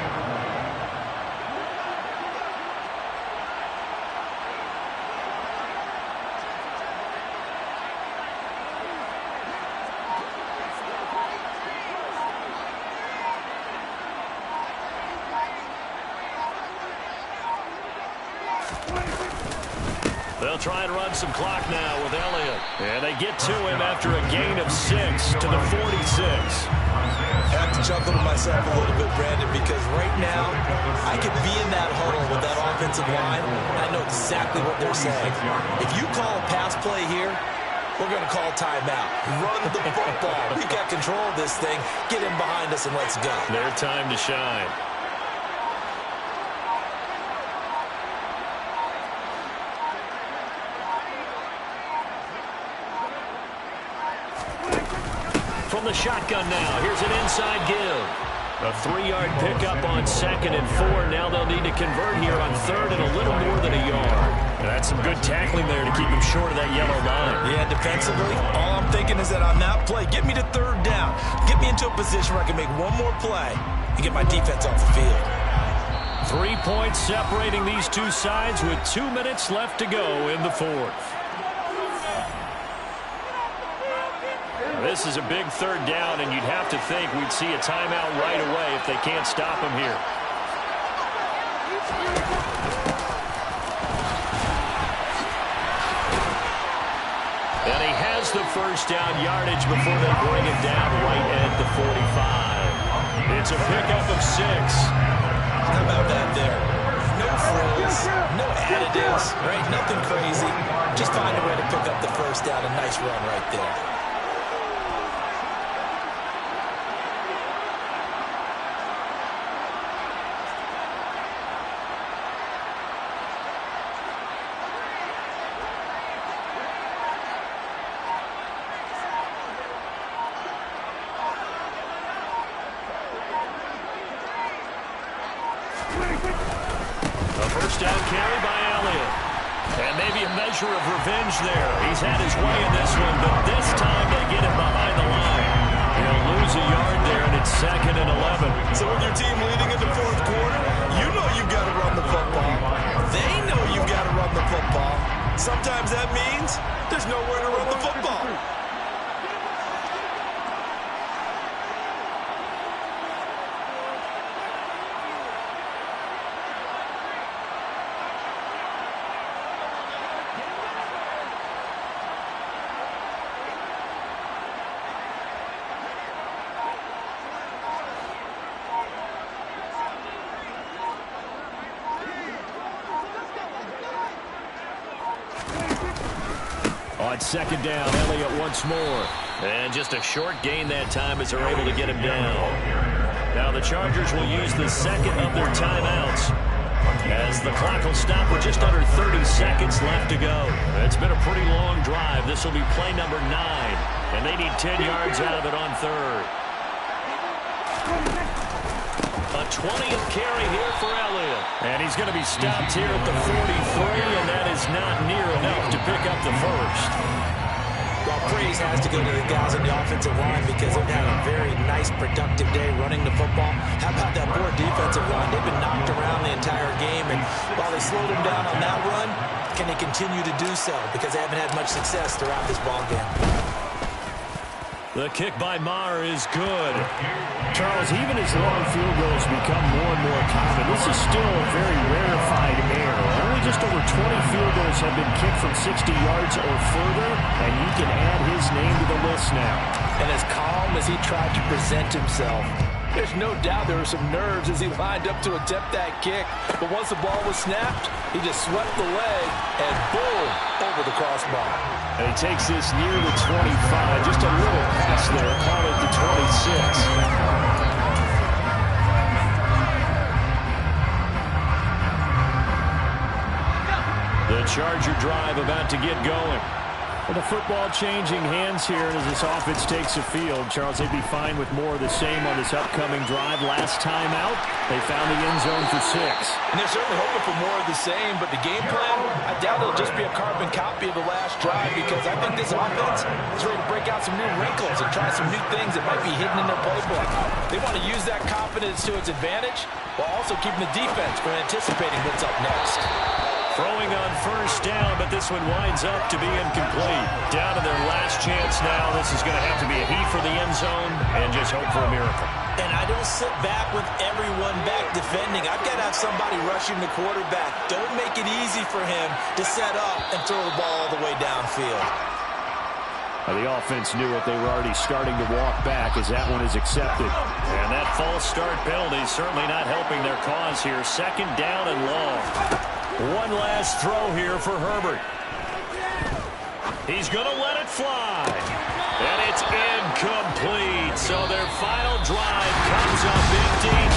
They'll try and run some clock now with Elliott. And they get to him after a gain of 6 to the 46. I have to chuckle to myself a little bit, Brandon, because right now I could be in that huddle with that offensive line, and I know exactly what they're saying. If you call a pass play here, we're going to call timeout. Run the football. We've got control of this thing. Get in behind us and let's go. Their time to shine. From the shotgun now, here's an inside give. A 3-yard pickup on second and 4. Now they'll need to convert here on third and a little more than a yard. And that's some good tackling there to keep him short of that yellow line. Yeah, defensively, all I'm thinking is that on that play, get me to third down. Get me into a position where I can make one more play and get my defense off the field. 3 points separating these two sides with 2 minutes left to go in the fourth. This is a big third down, and you'd have to think we'd see a timeout right away if they can't stop him here. And he has the first down yardage before they bring him down right at the 45. It's a pickup of 6. How about that there? No frills, no additives, right? Nothing crazy. Just find a way to pick up the first down. A nice run right there. First down carry by Elliott. And maybe a measure of revenge there. He's had his way in this one, but this time they get him behind the line. He'll lose a yard there, and it's second and 11. So with your team leading in the fourth quarter, you know you've got to run the football. They know you've got to run the football. Sometimes that means there's nowhere to run the football. On second down, Elliott once more. And just a short gain that time as they're able to get him down. Now the Chargers will use the second of their timeouts as the clock will stop with just under 30 seconds left to go. It's been a pretty long drive. This will be play number 9, and they need 10 yards out of it on third. A 20th carry here for Elliott. And he's going to be stopped here at the 43, and that is not near enough to pick up the first. Well, praise has to go to the guys on the offensive line because they've had a very nice, productive day running the football. How about that poor defensive line? They've been knocked around the entire game, and while they slowed them down on that run, can they continue to do so? Because they haven't had much success throughout this ball game. The kick by Maher is good. Charles, even as long field goals become more and more common, this is still a very rarefied error. Only just over 20 field goals have been kicked from 60 yards or further, and you can add his name to the list now. And as calm as he tried to present himself, there's no doubt there were some nerves as he lined up to attempt that kick. But once the ball was snapped, he just swept the leg and boom, over the crossbar. And he takes this near the 25, just a little pass there, caught at the 26. The Charger drive about to get going. Well, the football changing hands here, and as this offense takes the field, Charles, they'd be fine with more of the same on this upcoming drive. Last time out, they found the end zone for 6. And they're certainly hoping for more of the same, but the game plan, I doubt it'll just be a carbon copy of the last drive, because I think this offense is ready to break out some new wrinkles and try some new things that might be hidden in their playbook. They want to use that confidence to its advantage while also keeping the defense from anticipating what's up next. Throwing on first down, but this one winds up to be incomplete. Down to their last chance now. This is going to have to be a heave for the end zone and just hope for a miracle. And I don't sit back with everyone back defending. I've got to have somebody rushing the quarterback. Don't make it easy for him to set up and throw the ball all the way downfield. The offense knew it. They were already starting to walk back as that one is accepted. And that false start penalty is certainly not helping their cause here. Second down and long. One last throw here for Herbert. He's going to let it fly. And it's incomplete. So their final drive comes up empty.